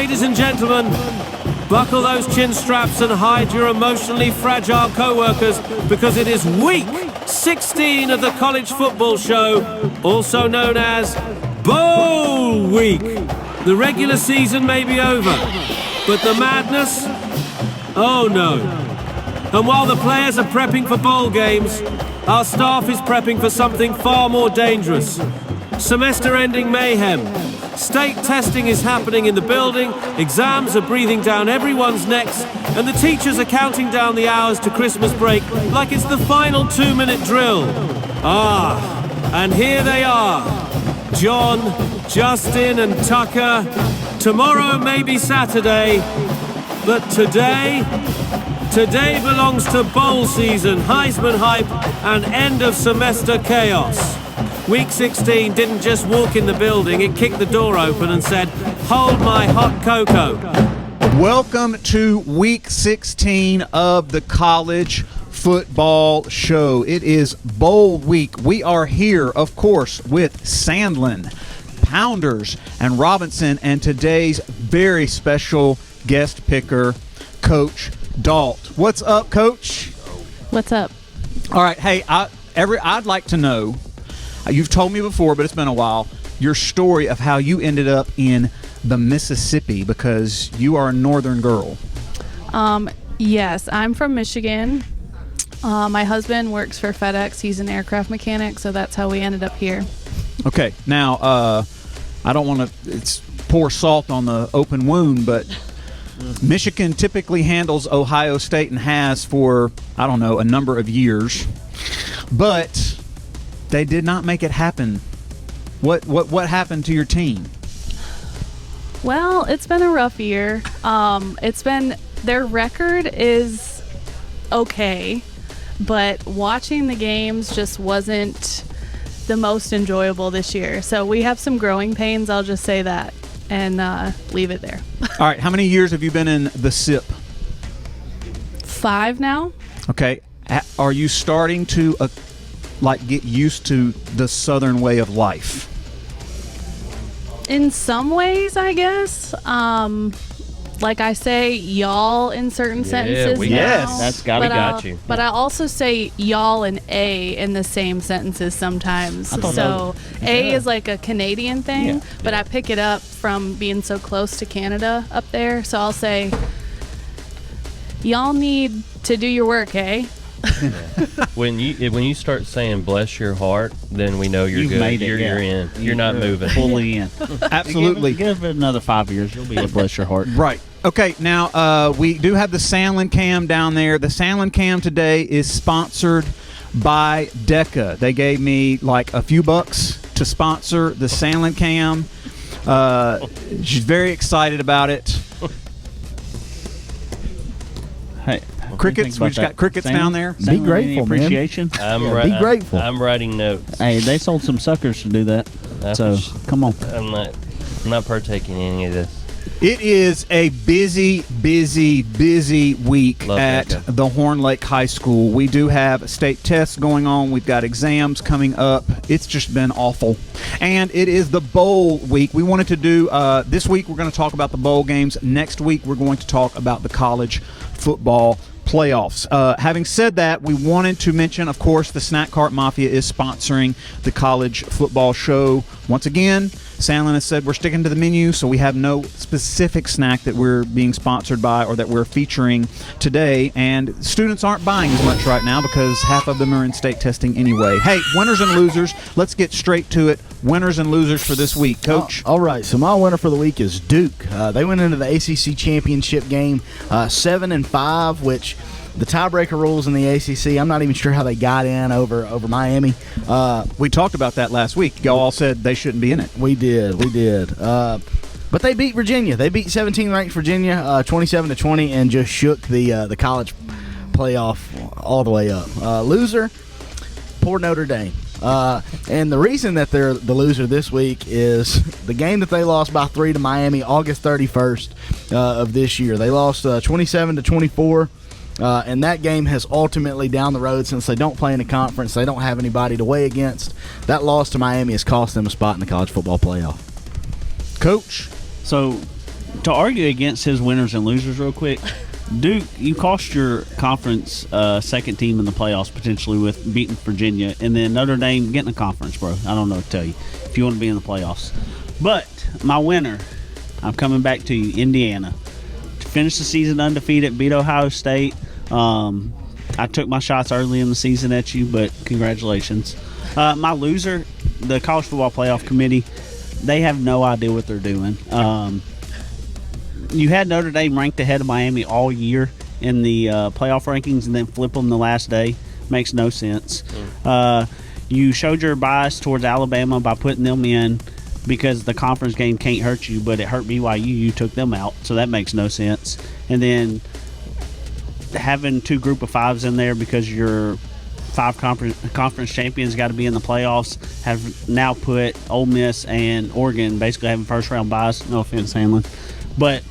Ladies and gentlemen, buckle those chin straps and hide your emotionally fragile co-workers, because it is week 16 of the college football show, also known as Bowl Week. The regular season may be over, but the madness, oh no. And while the players are prepping for bowl games, our staff is prepping for something far more dangerous. Semester-ending mayhem. State testing is happening in the building, exams are breathing down everyone's necks, and the teachers are counting down the hours to Christmas break like it's the final 2-minute drill. And here they are. John, Justin, and Tucker. Tomorrow may be Saturday, but today belongs to bowl season, Heisman hype, and end of semester chaos. Week 16 didn't just walk in the building, it kicked the door open and said, "Hold my hot cocoa." Welcome to Week 16 of the College Football Show. It is Bowl Week. We are here, of course, with Sandlin, Pounders, and Robinson, and today's very special guest picker, Coach Dalt. What's up, Coach? What's up? All right, hey, I'd like to know, you've told me before, but it's been a while, your story of how you ended up in the Mississippi, because you are a northern girl. Yes, I'm from Michigan. My husband works for FedEx. He's an aircraft mechanic, so that's how we ended up here. Okay, now, I don't want to pour salt on the open wound, but Michigan typically handles Ohio State and has for, I don't know, a number of years. But they did not make it happen. What happened to your team? Well, it's been a rough year. Their record is okay, but watching the games just wasn't the most enjoyable this year. So we have some growing pains, I'll just say that, and leave it there. All right, how many years have you been in the SIP? 5 now. Okay, are you starting to get used to the Southern way of life? In some ways, I guess. Like I say y'all in certain sentences now. Yes, that's got you. But I also say y'all and A in the same sentences sometimes. So A is like a Canadian thing, but I pick it up from being so close to Canada up there. So I'll say, y'all need to do your work, eh? When you start saying "bless your heart," then we know you're good. Made it, you're in. You're not moving. Fully in. Absolutely. Give it another 5 years. You'll be a bless your heart. Right. Okay, now we do have the Sandlin Cam down there. The Sandlin Cam today is sponsored by DECA. They gave me like a few bucks to sponsor the Sandlin Cam. She's very excited about it. Hey, Crickets, we just got crickets down there. Be grateful, man. Appreciation. Be grateful. I'm writing notes. Hey, they sold some suckers to do that. So come on. I'm not partaking in any of this. It is a busy week at the Horn Lake High School. We do have state tests going on. We've got exams coming up. It's just been awful. And it is the bowl week. We wanted to do, this week we're going to talk about the bowl games. Next week we're going to talk about the college football playoffs. Having said that, we wanted to mention, of course, the Snack Cart Mafia is sponsoring the college football show. Once again, Sandlin has said we're sticking to the menu, so we have no specific snack that we're being sponsored by or that we're featuring today. And students aren't buying as much right now because half of them are in state testing anyway. Hey, winners and losers, let's get straight to it. Winners and losers for this week. Coach? All right, so my winner for the week is Duke. They went into the ACC championship game 7-5, which the tiebreaker rules in the ACC, I'm not even sure how they got in over Miami. We talked about that last week. Y'all all said they shouldn't be in it. We did. But they beat Virginia. They beat 17th-ranked Virginia 27-20 and just shook the college playoff all the way up. Loser, poor Notre Dame. And the reason that they're the loser this week is the game that they lost by 3 to Miami August 31st of this year. They lost 27-24. And that game has ultimately, down the road, since they don't play in a conference, they don't have anybody to weigh against, that loss to Miami has cost them a spot in the college football playoff. Coach? So to argue against his winners and losers real quick, Duke, you cost your conference second team in the playoffs potentially with beating Virginia, and then Notre Dame getting a conference, bro. I don't know what to tell you if you want to be in the playoffs. But my winner, I'm coming back to you, Indiana. To finish the season undefeated, beat Ohio State. I took my shots early in the season at you, but congratulations. My loser, the College Football Playoff Committee, they have no idea what they're doing. You had Notre Dame ranked ahead of Miami all year in the playoff rankings and then flip them the last day. Makes no sense. You showed your bias towards Alabama by putting them in because the conference game can't hurt you, but it hurt BYU. You took them out, so that makes no sense. And then having two group of fives in there because your five conference champions got to be in the playoffs have now put Ole Miss and Oregon basically having first-round buys. No offense, Sandlin. But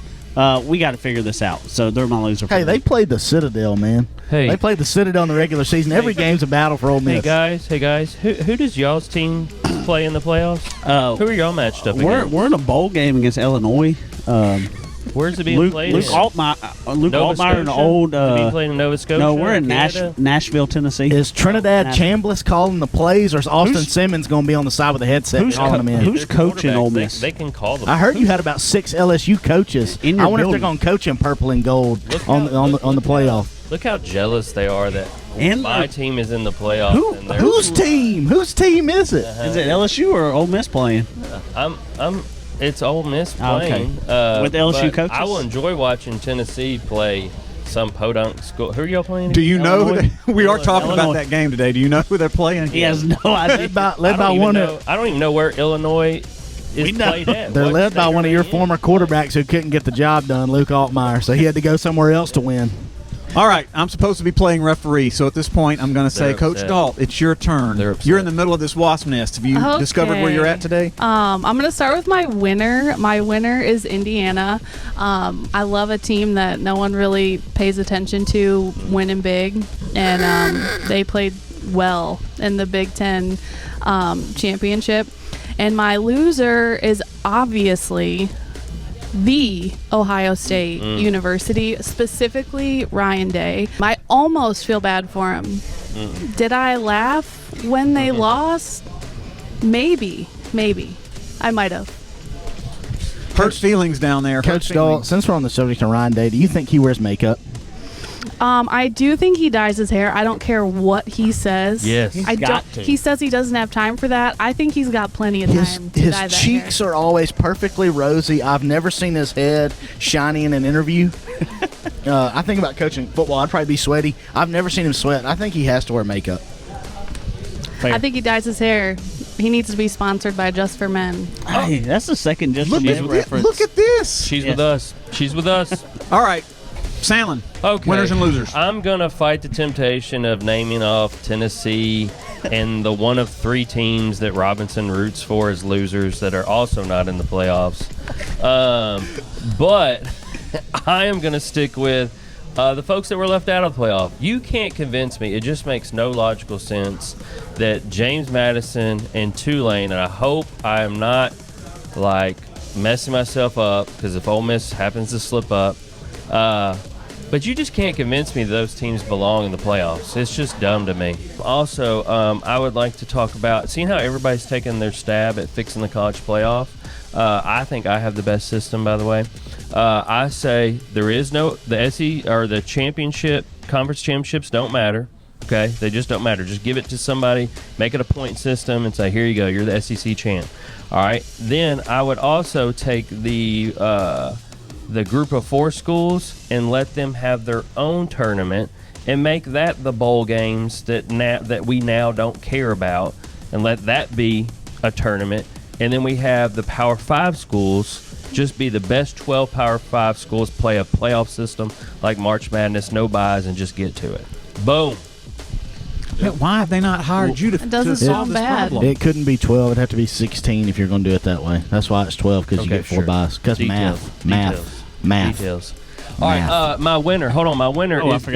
we got to figure this out. So they're my loser. Hey, they played the Citadel, man. Hey. They played the Citadel in the regular season. Every game's a battle for Ole Miss. Hey guys, who does y'all's team play in the playoffs? Who are y'all matched up against? We're in a bowl game against Illinois. Where's it being played? Luke Altmaier, an old. Being played in Nova Scotia. No, we're in Nashville, Tennessee. Is Trinidad Chambliss calling the plays, or is Austin Simmons going to be on the side with the headset calling them in? Who's coaching Ole Miss? They can call them. I heard you had about 6 LSU coaches. I wonder if they're going to coach in purple and gold on the playoff. Look how jealous they are that my team is in the playoffs. Whose team? Whose team is it? Is it LSU or Ole Miss playing? It's Ole Miss playing. With LSU coaches? I will enjoy watching Tennessee play some podunk school. Who are y'all playing? Do you know Illinois? we are talking about that game today? Do you know who they're playing? He has no idea. Led by one. I don't even know where Illinois is played at. They're led by one of your former quarterbacks who couldn't get the job done, Luke Altmaier, so he had to go somewhere else to win. All right, I'm supposed to be playing referee, so at this point I'm going to say, Coach Dalt, it's your turn. You're in the middle of this wasp nest. Have you discovered where you're at today? I'm going to start with my winner. My winner is Indiana. I love a team that no one really pays attention to winning big, and they played well in the Big Ten championship. And my loser is obviously the Ohio State University, specifically Ryan Day. I almost feel bad for him. Did I laugh when they lost? Maybe. I might have. Hurt feelings down there. Coach Dalt, since we're on the subject of Ryan Day, do you think he wears makeup? I do think he dyes his hair. I don't care what he says. Yes, He says he doesn't have time for that. I think he's got plenty of time to dye that His cheeks hair. are always perfectly rosy. I've never seen his head shiny in an interview. I think about coaching football. I'd probably be sweaty. I've never seen him sweat. I think he has to wear makeup. Fair. I think he dyes his hair. He needs to be sponsored by Just for Men. Hey, that's the second Just for Men reference. Look at this. She's with us. She's with us. All right, Sandlin. Okay. Winners and losers. I'm going to fight the temptation of naming off Tennessee and the one of 3 teams that Robinson roots for as losers that are also not in the playoffs. But I am going to stick with the folks that were left out of the playoff. You can't convince me. It just makes no logical sense that James Madison and Tulane, and I hope I am not like messing myself up because if Ole Miss happens to slip up, but you just can't convince me that those teams belong in the playoffs. It's just dumb to me. Also, I would like to talk about seeing how everybody's taking their stab at fixing the college playoff. I think I have the best system, by the way. I say there is no the SEC or the championship conference championships don't matter. Okay, they just don't matter. Just give it to somebody, make it a point system, and say, here you go, you're the SEC champ. All right. Then I would also take the group of 4 schools and let them have their own tournament and make that the bowl games that we now don't care about, and let that be a tournament. And then we have the Power 5 schools just be the best 12 Power 5 schools, play a playoff system like March Madness, no buys, and just get to it. Boom. Why have they not hired you to It doesn't solve sound this bad. problem? It couldn't be 12. It'd have to be 16 if you're going to do it that way. That's why it's 12, because you get 4 buys. Because math. Details. All right, my winner. Hold on, my winner is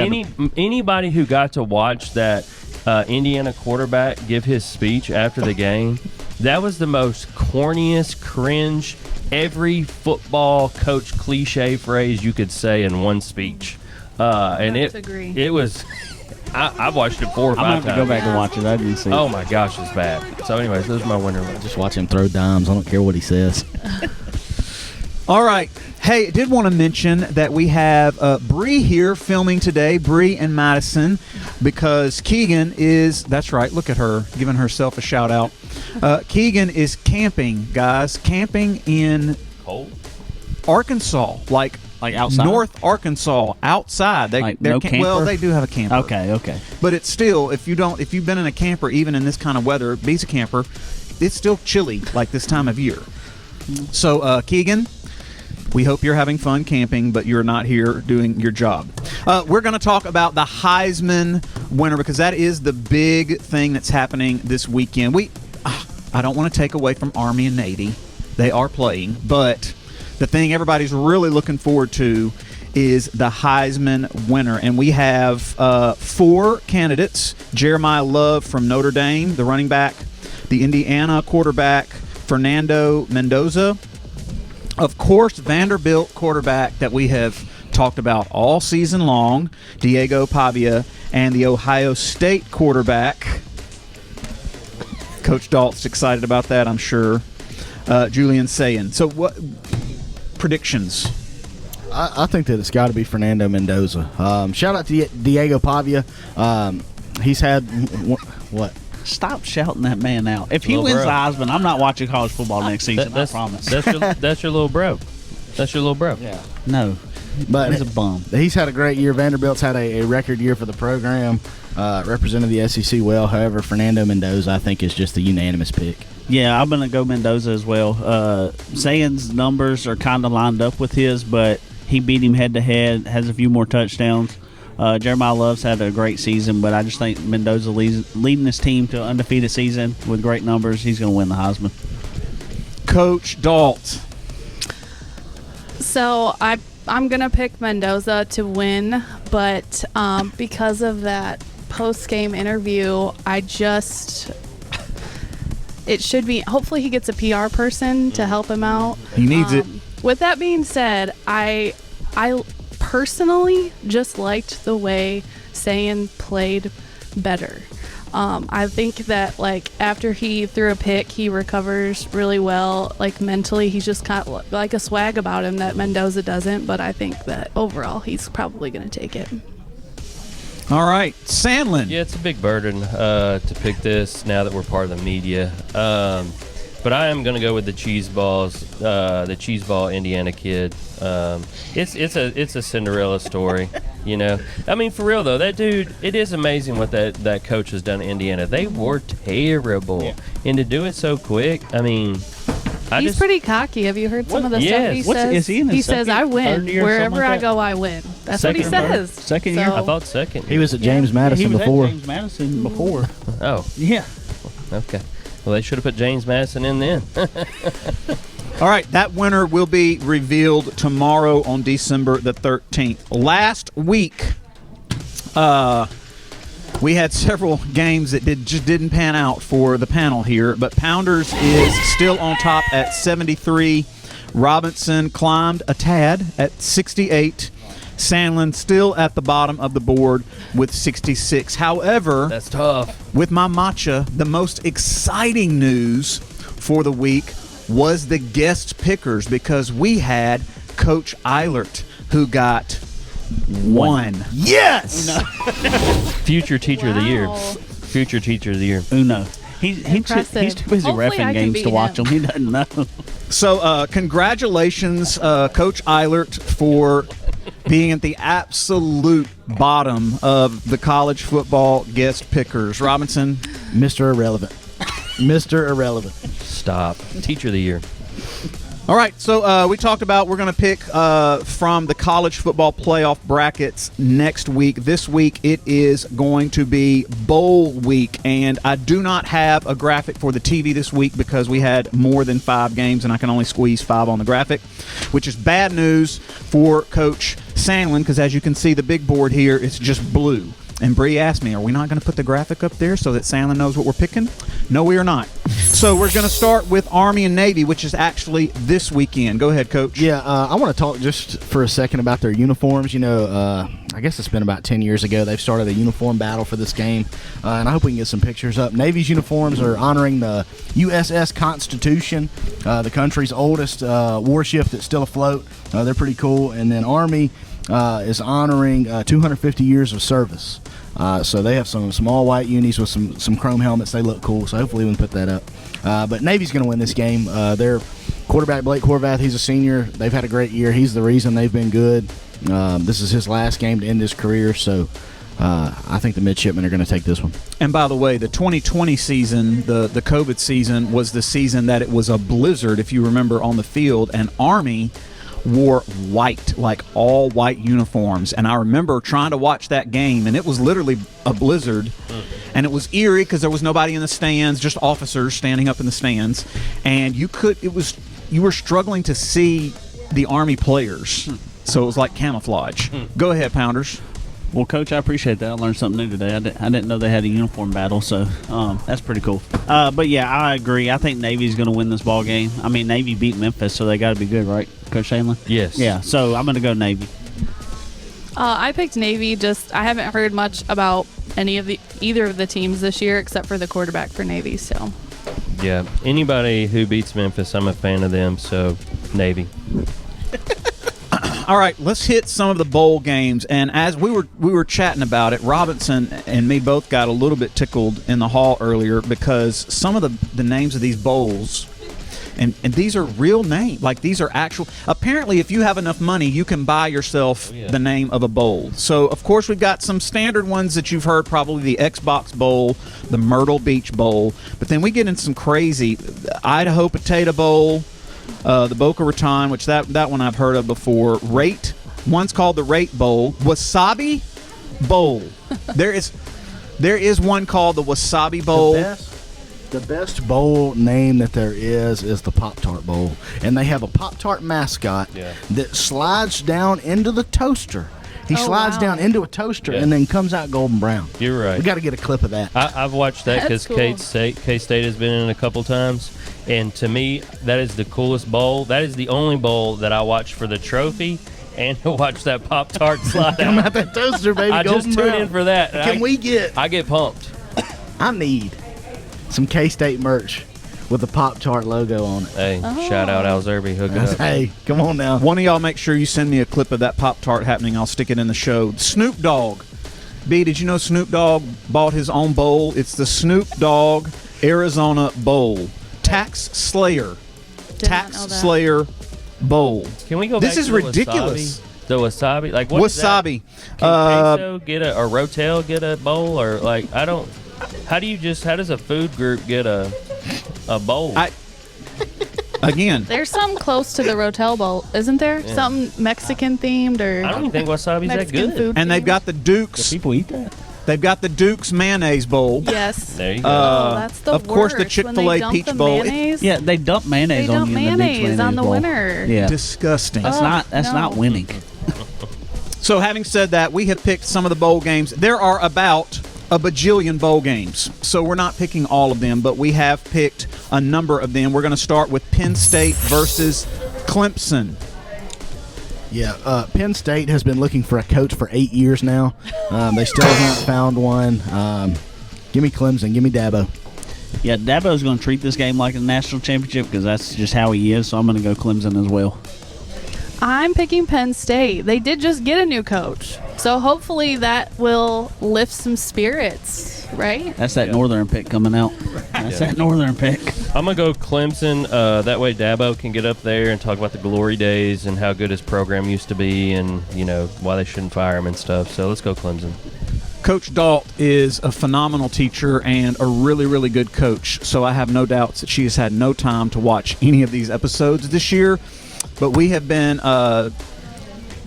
anybody who got to watch that Indiana quarterback give his speech after the game. That was the most corniest, cringe, every football coach cliche phrase you could say in one speech. And agree. it was. I've watched it 4 or 5 I'm times. gonna have to go back and watch it. I didn't see it. Oh my gosh, it's bad. So, anyways, those are my winner ones. Just watch him throw dimes. I don't care what he says. All right. Hey, I did want to mention that we have Bree here filming today, Bree and Madison, because Keegan is, that's right, look at her, giving herself a shout out. Keegan is camping, guys, camping in Cold? Arkansas, like outside? North Arkansas, outside. Like no camper? Well, they do have a camper. Okay. But it's still, if you've been in a camper, even in this kind of weather, Bee's a camper, it's still chilly like this time of year. So, Keegan, we hope you're having fun camping, but you're not here doing your job. We're going to talk about the Heisman winner because that is the big thing that's happening this weekend. I don't want to take away from Army and Navy. They are playing, but the thing everybody's really looking forward to is the Heisman winner. And we have 4 candidates. Jeremiah Love from Notre Dame, the running back. The Indiana quarterback, Fernando Mendoza. Of course, Vanderbilt quarterback that we have talked about all season long, Diego Pavia, and the Ohio State quarterback, Coach Dalt's excited about that, I'm sure, Julian Sayin. So what predictions? I think that it's got to be Fernando Mendoza. Shout out to Diego Pavia. He's had what? Stop shouting that man out. If he Little wins bro. the Heisman, I'm not watching college football next season. I promise. That's your little bro. That's your little bro. Yeah. No. But He's a bum. He's had a great year. Vanderbilt's had a record year for the program. Represented the SEC well. However, Fernando Mendoza, I think, is just a unanimous pick. Yeah, I'm going to go Mendoza as well. Sayin's numbers are kind of lined up with his, but he beat him head-to-head, has a few more touchdowns. Jeremiah Love's had a great season, but I just think Mendoza leading his team to an undefeated season with great numbers. He's going to win the Heisman. Coach Dalt. So I'm going to pick Mendoza to win, but because of that post-game interview, it should be, hopefully he gets a PR person to help him out. He needs it. With that being said, I personally just liked the way Sayin played better. I think that, like, after he threw a pick, he recovers really well. Like, mentally, he's just kind of like a swag about him that Mendoza doesn't, but I think that overall he's probably going to take it. All right, Sandlin. Yeah, it's a big burden to pick this now that we're part of the media. But I am going to go with the cheese ball Indiana kid. It's a Cinderella story, you know. I mean, for real though, that dude. It is amazing what that coach has done in Indiana. They were terrible, and to do it so quick. I mean, He's pretty cocky. Have you heard some of the stuff he says? Is he in his says, "I win wherever I go. I win." That's what he says. Second year? I thought second. He was at James Madison he was before. At James Madison before. Oh, Yeah. okay. Well, they should have put James Madison in then. All right, that winner will be revealed tomorrow on December the 13th. Last week, we had several games that just didn't pan out for the panel here, but Pounders is still on top at 73. Robinson climbed a tad at 68. Sandlin still at the bottom of the board with 66. However, That's tough. with my matcha, the most exciting news for the week was the guest pickers because we had Coach Eilert who got 1. Yes! Future teacher of the year. Wow. Future teacher of the year. Uno. He's too Impressive. busy Hopefully I reffing can games beat to watch him. them. He doesn't know. So, congratulations, Coach Eilert, for being at the absolute bottom of the college football guest pickers. Robinson? Mr. Irrelevant. Mr. Irrelevant. Stop. Teacher of the year. All right, so we talked about we're going to pick from the college football playoff brackets next week. This week it is going to be bowl week, and I do not have a graphic for the TV this week because we had more than 5 games, and I can only squeeze 5 on the graphic, which is bad news for Coach Sandlin because, as you can see, the big board here is just blue. And Bree asked me, are we not going to put the graphic up there so that Sandlin knows what we're picking? No, we are not. So we're going to start with Army and Navy, which is actually this weekend. Go ahead, Coach. Yeah, I want to talk just for a second about their uniforms. You know, I guess it's been about 10 years ago they've started a uniform battle for this game, and I hope we can get some pictures up. Navy's uniforms are honoring the USS Constitution, the country's oldest warship that's still afloat. They're pretty cool. And then Army is honoring 250 years of service. So they have some all white unis with some chrome helmets. They look cool, so hopefully we can put that up. But Navy's going to win this game. Their quarterback, Blake Horvath, he's a senior. They've had a great year. He's the reason they've been good. This is his last game to end his career, so I think the midshipmen are going to take this one. And by the way, the 2020 season, the COVID season, was the season that it was a blizzard, if you remember, on the field, and Army wore white, like all white uniforms. And I remember trying to watch that game, and it was literally a blizzard. And it was eerie because there was nobody in the stands, just officers standing up in the stands. And you were struggling to see the Army players. So it was like camouflage. Go ahead, Pounders. Well, Coach, I appreciate that. I learned something new today. I didn't know they had a uniform battle, so that's pretty cool. But, yeah, I agree. I think Navy's going to win this ball game. I mean, Navy beat Memphis, so they got to be good, right, Coach Sandlin? Yes. Yeah, so I'm going to go Navy. I picked Navy. I haven't heard much about either of the teams this year except for the quarterback for Navy. So, Yeah, anybody who beats Memphis, I'm a fan of them, so Navy. All right, let's hit some of the bowl games. And as we were chatting about it, Robinson and me both got a little bit tickled in the hall earlier because some of the names of these bowls, and these are real names. Like, these are actual. Apparently, if you have enough money, you can buy yourself the name of a bowl. So, of course, we've got some standard ones that you've heard, probably the Xbox Bowl, the Myrtle Beach Bowl. But then we get in some crazy Idaho Potato Bowl, the Boca Raton, which that one I've heard of before. One's called the Rate Bowl. Wasabi Bowl. There is one called the Wasabi Bowl. The best bowl name that there is the Pop-Tart Bowl. And they have a Pop-Tart mascot that slides down into the toaster. He slides down into a toaster and then comes out golden brown. You're right. We got to get a clip of that. I've watched that because Cool. K-State has been in a couple times. And to me, that is the coolest bowl. That is the only bowl that I watch for the trophy and to watch that Pop-Tart slide Come out. out that toaster, baby. I golden just tune brown. in for that. Can I get pumped. I need some K-State merch with the Pop-Tart logo on it. Hey, shout out Al Zerby. Hook it up. Hey, come on now. One of y'all make sure you send me a clip of that Pop-Tart happening. I'll stick it in the show. Snoop Dogg. B, did you know Snoop Dogg bought his own bowl? It's the Snoop Dogg Arizona Bowl. Tax Slayer. Did not Tax know that. Slayer Bowl. Can we go This back is to the ridiculous. Wasabi? The Wasabi? Like, what is that? Wasabi. Can Queso get or Rotel get a bowl? Or, like, how does a food group get a bowl? Again, there's some close to the Rotel Bowl, isn't there? Yeah. Something Mexican themed or I don't even think wasabi's that Mexican good. food. and they've themed? got the Dukes. People eat that? They've got the Dukes Mayonnaise Bowl. Yes. There you go. Oh, that's the of course, the worst, when Chick-fil-A they dump Peach the Bowl. mayonnaise. Yeah, they dump mayonnaise They on dump you. in the Duke's mayonnaise on the bowl. winner. Yeah. Disgusting. That's no. not winning. So having said that, we have picked some of the bowl games. There are about a bajillion bowl games. So we're not picking all of them, but we have picked a number of them. We're going to start with Penn State versus Clemson. Yeah, Penn State has been looking for a coach for 8 years now. They still haven't found one. Give me Clemson. Give me Dabo. Yeah, Dabo's going to treat this game like a national championship because that's just how he is, so I'm going to go Clemson as well. I'm picking Penn State. They did just get a new coach. So hopefully that will lift some spirits, right? That's that northern pick coming out. That's that northern pick. I'm going to go Clemson. That way Dabo can get up there and talk about the glory days and how good his program used to be and, why they shouldn't fire him and stuff. So let's go Clemson. Coach Dalt is a phenomenal teacher and a really, really good coach. So I have no doubts that she has had no time to watch any of these episodes this year. But we have been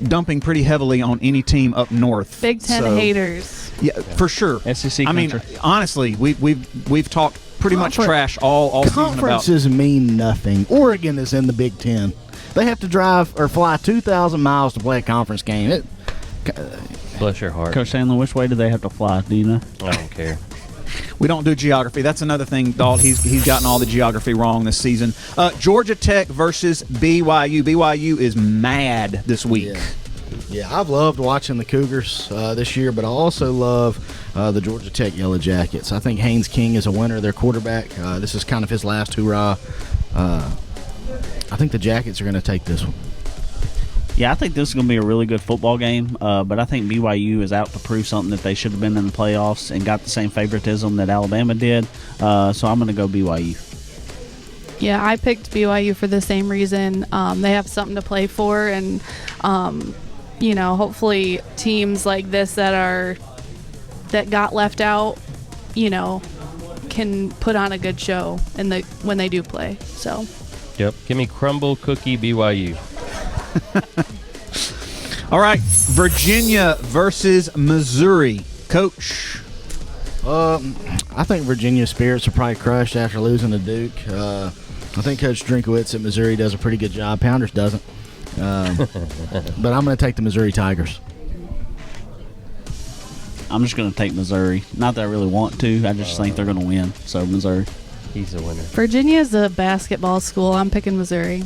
dumping pretty heavily on any team up north. Big Ten haters. Yeah, for sure. SEC I mean, country. honestly, we've talked pretty much trash all season about. Conferences mean nothing. Oregon is in the Big Ten. They have to drive or fly 2,000 miles to play a conference game. Bless your heart. Coach Sandlin, which way do they have to fly? Do you know? I don't care. We don't do geography. That's another thing, Dalt. He's gotten all the geography wrong this season. Georgia Tech versus BYU. BYU is mad this week. Yeah, I've loved watching the Cougars this year, but I also love the Georgia Tech Yellow Jackets. I think Haynes King is a winner, their quarterback. This is kind of his last hurrah. I think the Jackets are going to take this one. Yeah, I think this is going to be a really good football game, but I think BYU is out to prove something that they should have been in the playoffs and got the same favoritism that Alabama did. So I'm going to go BYU. Yeah, I picked BYU for the same reason. They have something to play for, and hopefully teams like this that got left out, can put on a good show when they do play. So. Yep. Give me crumble cookie BYU. All right, Virginia versus Missouri. Coach. I think Virginia's spirits are probably crushed after losing to Duke. I think Coach Drinkowitz at Missouri does a pretty good job. Pounders doesn't. But I'm going to take the Missouri Tigers. I'm just going to take Missouri. Not that I really want to. I just think they're going to win. So Missouri. He's a winner. Virginia is a basketball school. I'm picking Missouri.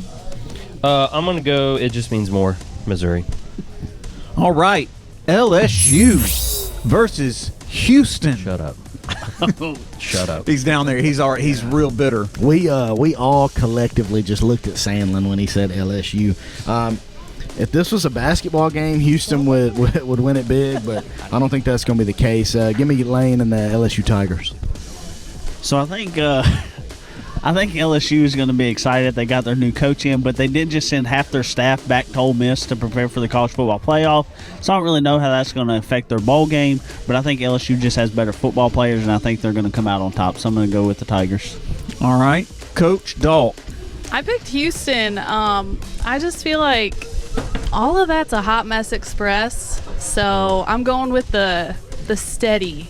I'm going to go, it just means more, Missouri. All right, LSU versus Houston. Shut up. Shut up. He's down there. He's real bitter. We all collectively just looked at Sandlin when he said LSU. If this was a basketball game, Houston would win it big, but I don't think that's going to be the case. Give me Lane and the LSU Tigers. So I think LSU is going to be excited. They got their new coach in, but they did just send half their staff back to Ole Miss to prepare for the college football playoff. So I don't really know how that's going to affect their bowl game, but I think LSU just has better football players, and I think they're going to come out on top. So I'm going to go with the Tigers. All right, Coach Dalt. I picked Houston. I just feel like all of that's a hot mess express. So I'm going with the steady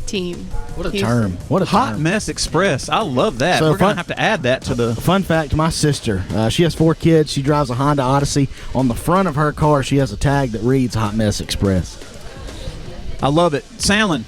team. What a term. What a Hot term. Mess Express. I love that. So We're going to have to add that to the... Fun fact, my sister, she has 4 kids. She drives a Honda Odyssey. On the front of her car, she has a tag that reads Hot Mess Express. I love it. Sandlin,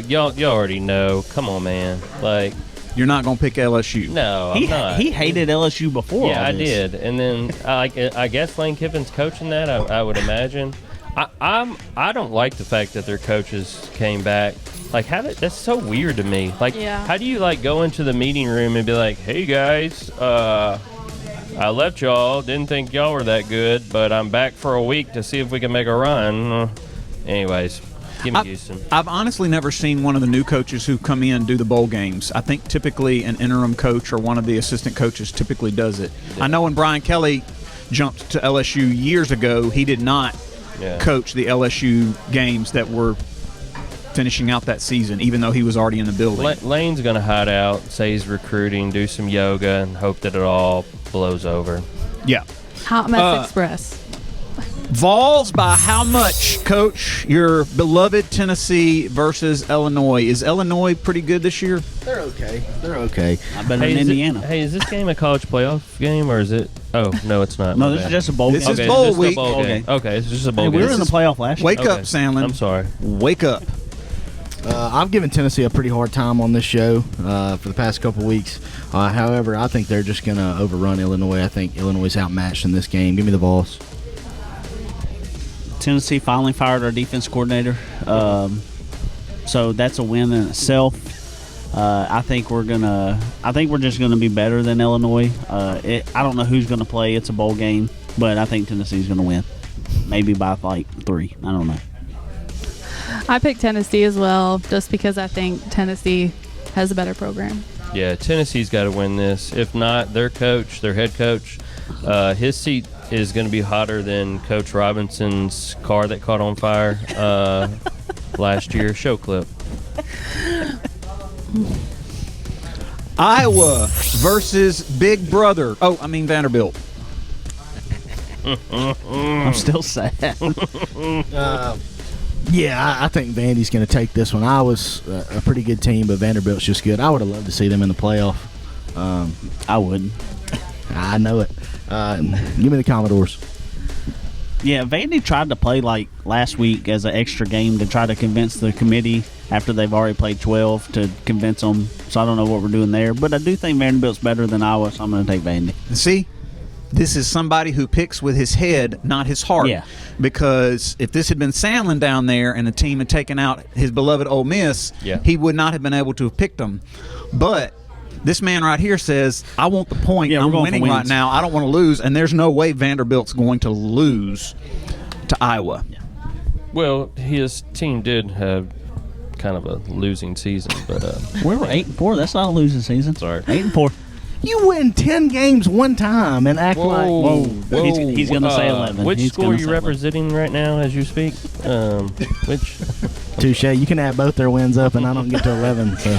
Y'all already know. Come on, man. Like, you're not going to pick LSU. no, I'm not. He hated LSU before. Yeah, all I this. did. And then I guess Lane Kiffin's coaching that, I would imagine. I don't like the fact that their coaches came back. Like, that's so weird to me. Like, Yeah. How do you, go into the meeting room and be like, hey, guys, I left y'all. Didn't think y'all were that good, but I'm back for a week to see if we can make a run. Anyways, give me Houston. I've honestly never seen one of the new coaches who come in do the bowl games. I think typically an interim coach or one of the assistant coaches typically does it. Yeah. I know when Brian Kelly jumped to LSU years ago, he did not coach the LSU games that were finishing out that season, even though he was already in the building. Lane's going to hide out, say he's recruiting, do some yoga, and hope that it all blows over. Yeah. Hot mess express. Vols by how much, Coach? Your beloved Tennessee versus Illinois. Is Illinois pretty good this year? They're okay. They're okay. I bet in Indiana. Is this game a college playoff game, or is it? Oh, no, it's not. No, this is just a bowl This game. is Okay, bowl it's just week. a bowl game. Okay, it's just a bowl Hey, game. we were in the playoff last year. Wake up, Okay. Sandlin. I'm sorry. Wake up. I've given Tennessee a pretty hard time on this show for the past couple weeks. However, I think they're just going to overrun Illinois. I think Illinois is outmatched in this game. Give me the Vols. Tennessee finally fired our defense coordinator, so that's a win in itself. I think we're just gonna be better than Illinois. I don't know who's gonna play. It's a bowl game, but I think Tennessee's gonna win, maybe by 3. I don't know. I picked Tennessee as well, just because I think Tennessee has a better program. Yeah, Tennessee's got to win this. If not, their head coach, his seat is going to be hotter than Coach Robinson's car that caught on fire last year. Show clip. Iowa versus Big Brother. Vanderbilt. I'm still sad. Yeah, I think Vandy's going to take this one. Iowa's a pretty good team, but Vanderbilt's just good. I would have loved to see them in the playoff. I wouldn't. I know it. Give me the Commodores. Yeah, Vandy tried to play like last week as an extra game to try to convince the committee after they've already played 12 to convince them. So I don't know what we're doing there. But I do think Vanderbilt's better than Iowa, so I'm going to take Vandy. See, this is somebody who picks with his head, not his heart. Yeah. Because if this had been Sandlin down there and the team had taken out his beloved Ole Miss, he would not have been able to have picked them. But this man right here says, I want the point. Yeah, I'm we're going winning for right wins. now. I don't want to lose. And there's no way Vanderbilt's going to lose to Iowa. Well, his team did have kind of a losing season, but We're 8-4. That's not a losing season. Sorry. 8-4. You win 10 games one time and act like He's going to say 11. Which He's school gonna are you say 11. representing right now as you speak? Which? touche. You can add both their wins up, and I don't get to 11. So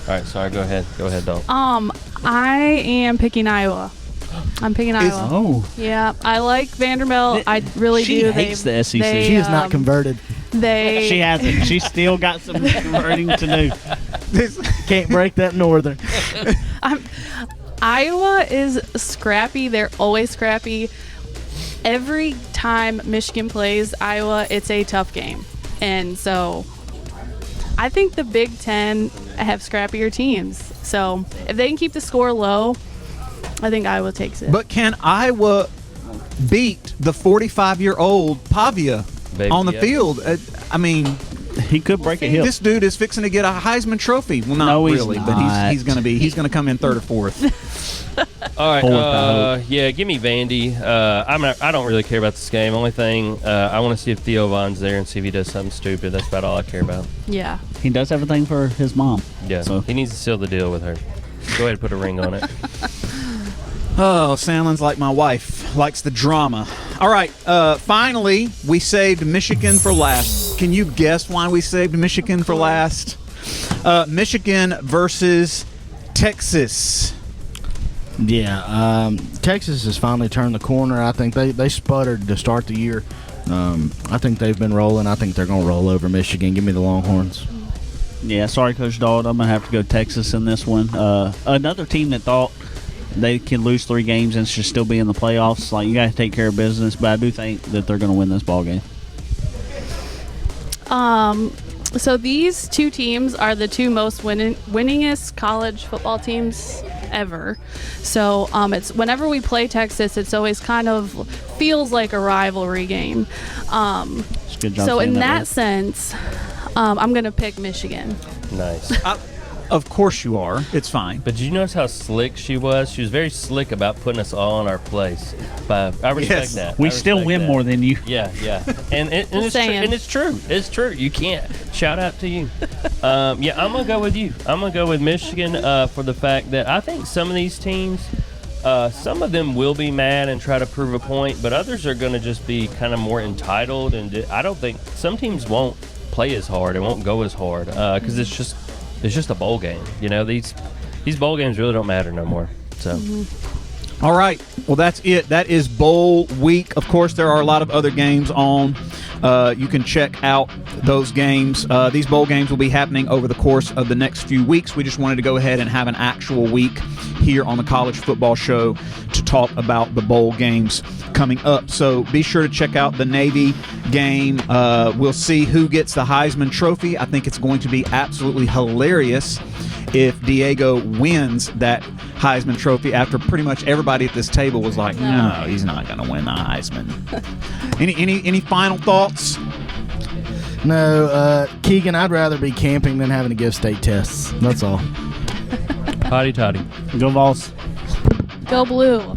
All right, sorry. Go ahead, Dalt. I am picking Iowa. I'm picking Iowa. Oh. Yeah, I like Vanderbilt. I really She do. hates the SEC. she is not converted. They She hasn't. She's still got some converting to do. Can't break that Northern. Iowa is scrappy. They're always scrappy. Every time Michigan plays Iowa, it's a tough game. And so I think the Big Ten have scrappier teams. So if they can keep the score low, I think Iowa takes it. But can Iowa beat the 45-year-old Pavia on the field? I mean, He could break a hip. this dude is fixing to get a Heisman Trophy. Well, not No, he's really, not. but he's going to come in third or fourth. All right, Fourth, I hope. yeah, give me Vandy. I don't really care about this game. Only thing I want to see if Theo Von's there and see if he does something stupid. That's about all I care about. Yeah. He does everything for his mom. Yeah, So he needs to seal the deal with her. Go ahead and put a ring on it. Oh, Sandlin's like my wife, likes the drama. All right, finally, we saved Michigan for last. Can you guess why we saved Michigan for last? Michigan versus Texas. Yeah, Texas has finally turned the corner. I think they sputtered to start the year. I think they've been rolling. I think they're going to roll over Michigan. Give me the Longhorns. Yeah, sorry, Coach Dalt. I'm going to have to go Texas in this one. Another team that thought they can lose 3 games and should still be in the playoffs. Like, you got to take care of business, but I do think that they're going to win this ball game. So these two teams are the two most winningest college football teams ever. So it's whenever we play Texas, it's always kind of feels like a rivalry game. It's a good job So saying in that right. sense, I'm going to pick Michigan. Nice. Of course you are. It's fine. But did you notice how slick she was? She was very slick about putting us all in our place. But I respect Yes. that. We I still respect win that. more than you. Yeah. And it's true. saying. And it's true. It's true. You can't. Shout out to you. Yeah, I'm going to go with you. I'm going to go with Michigan for the fact that I think some of these teams, some of them will be mad and try to prove a point, but others are going to just be kind of more entitled. And I don't think some teams won't play as hard and won't go as hard because it's just a bowl game. You know, these bowl games really don't matter no more. So. All right. Well, that's it. That is bowl week. Of course, there are a lot of other games on. You can check out those games. These bowl games will be happening over the course of the next few weeks. We just wanted to go ahead and have an actual week here on the College Football Show to talk about the bowl games coming up. So be sure to check out the Navy game. We'll see who gets the Heisman Trophy. I think it's going to be absolutely hilarious if Diego wins that Heisman Trophy after pretty much everybody at this table was like, no, he's not going to win the Heisman. Any final thoughts? No, Keegan, I'd rather be camping than having to give state tests. That's all. Hotty toddy. Go Vols. Go Blue.